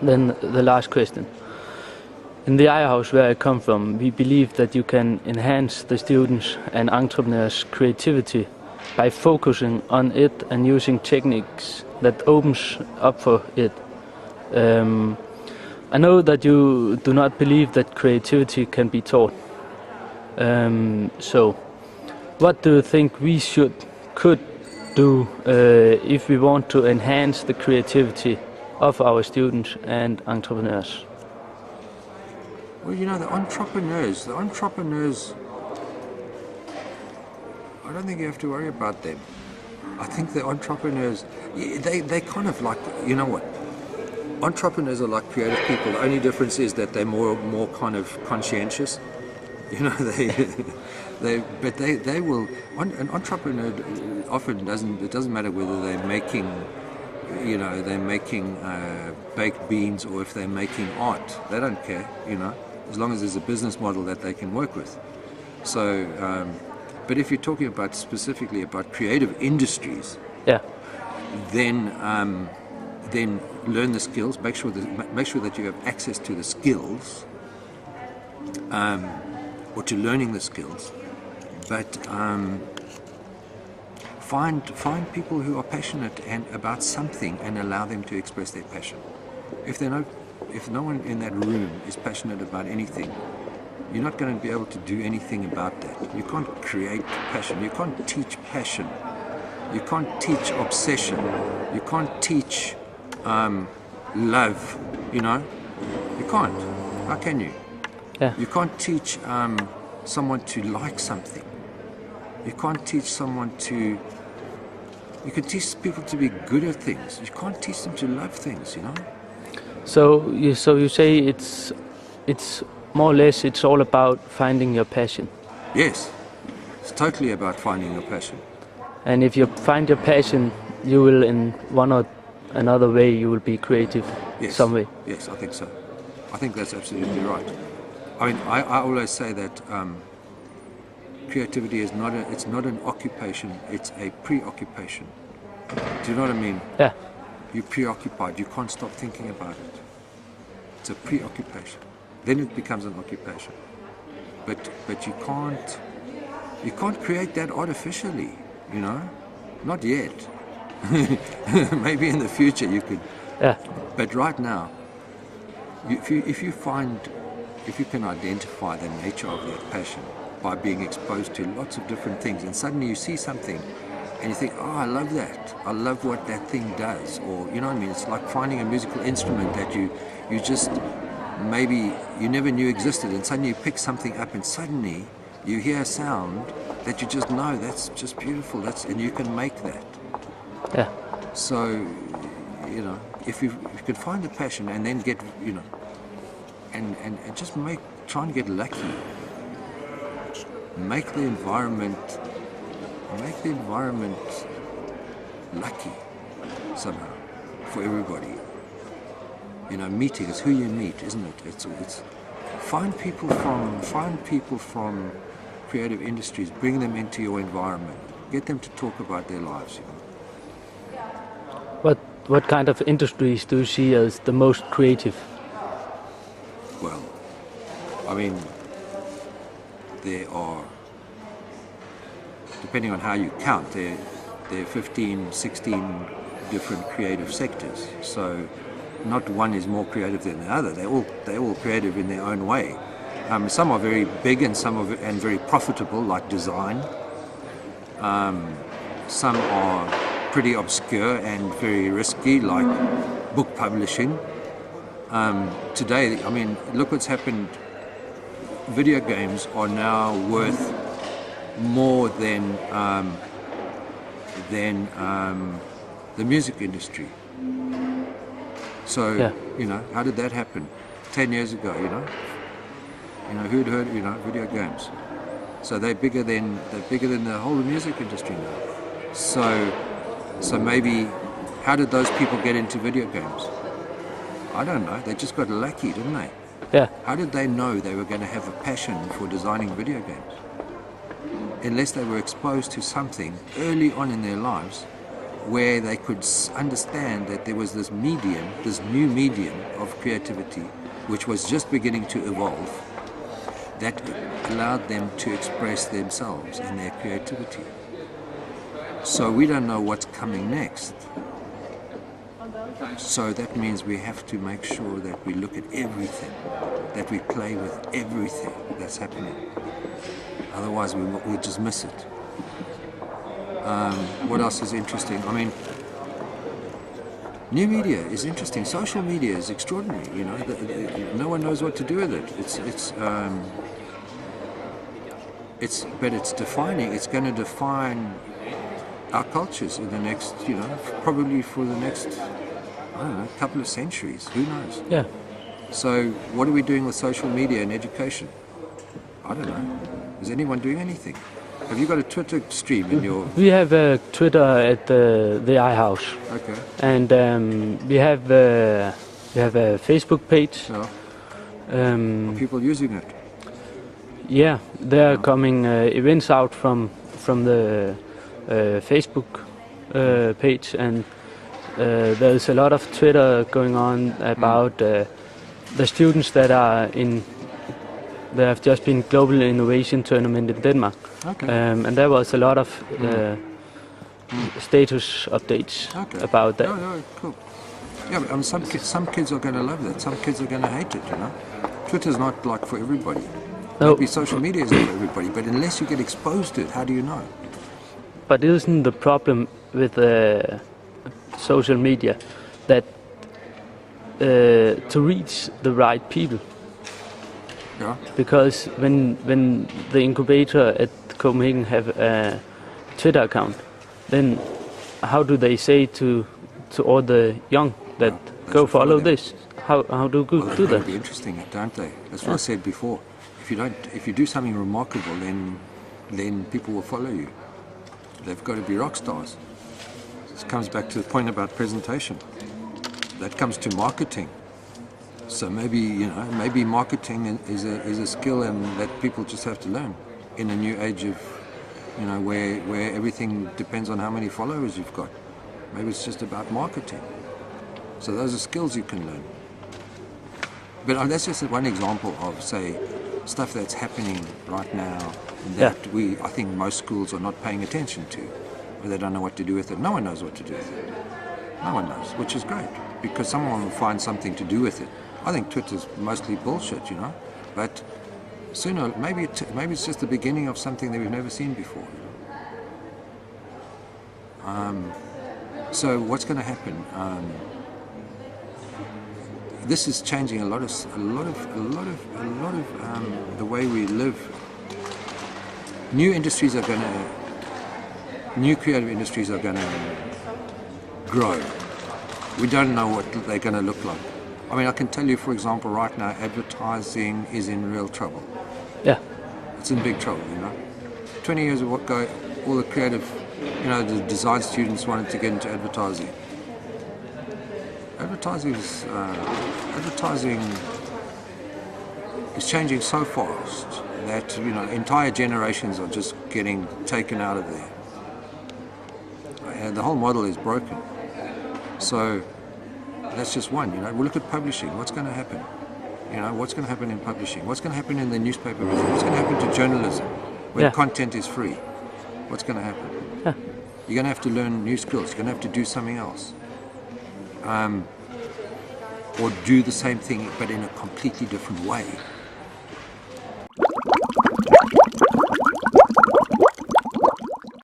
Then the last question. In the House where I come from, we believe that you can enhance the students' and entrepreneurs' creativity by focusing on it and using techniques that opens up for it. I know that you do not believe that creativity can be taught. So, what do you think we could do if we want to enhance the creativity of our students and entrepreneurs? Well, you know, the entrepreneurs, I don't think you have to worry about them. I think the entrepreneurs, they kind of like, you know what? Entrepreneurs are like creative people. The only difference is that they're more kind of conscientious. You know, they will. An entrepreneur often doesn't. It doesn't matter whether they're making, you know, baked beans or if they're making art. They don't care. You know, as long as there's a business model that they can work with. So, but if you're talking about specifically about creative industries, yeah, then learn the skills. Make sure that you have access to the skills. Or to learning the skills, but find people who are passionate about something and allow them to express their passion. If no one in that room is passionate about anything, you're not going to be able to do anything about that. You can't create passion. You can't teach passion. You can't teach obsession. You can't teach love. You know, you can't. How can you? Yeah. You can't teach someone to like something. You can't teach someone to... You can teach people to be good at things. You can't teach them to love things, you know? So you say it's more or less it's all about finding your passion. Yes. It's totally about finding your passion. And if you find your passion, you will in one or another way you will be creative. Yes. Some way. Yes, I think so. I think that's absolutely right. I mean, I always say that creativity is not an occupation, it's a preoccupation. Do you know what I mean? Yeah. You're preoccupied, you can't stop thinking about it. It's a preoccupation. Then it becomes an occupation. But you can't create that artificially, you know? Not yet. Maybe in the future you could. Yeah. But right now, if you can identify the nature of that passion by being exposed to lots of different things, and suddenly you see something and you think, oh, I love that. I love what that thing does. Or, you know what I mean? It's like finding a musical instrument that you just, maybe you never knew existed, and suddenly you pick something up and suddenly you hear a sound that you just know, that's just beautiful, and you can make that. Yeah. So, you know, if you could find the passion and then get, you know, and just try and get lucky. Make the environment lucky somehow for everybody. You know, meeting is who you meet, isn't it? It's find people from creative industries, bring them into your environment, get them to talk about their lives. You know. What kind of industries do you see as the most creative? Well, I mean, there are, depending on how you count, there are 15, 16 different creative sectors. So not one is more creative than the other. They're all creative in their own way. Some are very big and and very profitable, like design. Some are pretty obscure and very risky, like book publishing. Today, I mean, look what's happened. Video games are now worth more than the music industry. So, yeah. You know, how did that happen? 10 years ago, you know, who'd heard, you know, video games? So they're bigger than the whole music industry now. So maybe, how did those people get into video games? I don't know. They just got lucky, didn't they? Yeah. How did they know they were going to have a passion for designing video games? Unless they were exposed to something early on in their lives where they could understand that there was this medium, this new medium of creativity, which was just beginning to evolve, that allowed them to express themselves and their creativity. So we don't know what's coming next. So that means we have to make sure that we look at everything, that we play with everything that's happening. Otherwise we'll just miss it. What else is interesting? I mean, new media is interesting. Social media is extraordinary. You know, no one knows what to do with it. But it's defining. It's going to define our cultures in the next, probably for the next, I don't know, couple of centuries. Who knows? Yeah. So, what are we doing with social media and education? I don't know. Is anyone doing anything? Have you got a Twitter stream in your... We have a Twitter at the iHouse. Okay. And we have a Facebook page. Yeah. Are people using it? Yeah, there are coming events out from the Facebook page, and there's a lot of Twitter going on about the students that are in... There have just been Global Innovation Tournament in Denmark. Okay. And there was a lot of status updates about that. No, cool. Yeah, but some kids are going to love that. Some kids are going to hate it, Twitter's not like for everybody. No. Maybe social media isn't for everybody, but unless you get exposed to it, how do you know? But isn't the problem with social media that to reach the right people? Yeah. Because when the incubator at Copenhagen have a Twitter account, then how do they say to all the young that go follow this? How do you do that? It'll be interesting, don't they? That's what I said before. If you do something remarkable, then people will follow you. They've got to be rock stars. This comes back to the point about presentation. That comes to marketing. So maybe marketing is a skill and that people just have to learn in a new age of, where everything depends on how many followers you've got. Maybe it's just about marketing. So those are skills you can learn. But that's just one example of, say, stuff that's happening right now that I think most schools are not paying attention to, or they don't know what to do with it. No one knows what to do with it. No one knows, which is great, because someone will find something to do with it. I think Twitter's mostly bullshit, but sooner, maybe it's just the beginning of something that we've never seen before. So what's going to happen? This is changing a lot of the way we live. New creative industries are going to grow. We don't know what they're going to look like. I mean, I can tell you, for example, right now, advertising is in real trouble. Yeah. It's in big trouble, 20 years ago, all the creative, the design students wanted to get into advertising. Advertising is changing so fast that, entire generations are just getting taken out of there. And the whole model is broken. So that's just one, We'll look at publishing. What's going to happen? What's going to happen in publishing? What's going to happen in the newspaper business? What's going to happen to journalism when content is free? What's going to happen? Yeah. You're going to have to learn new skills. You're going to have to do something else. Or do the same thing, but in a completely different way.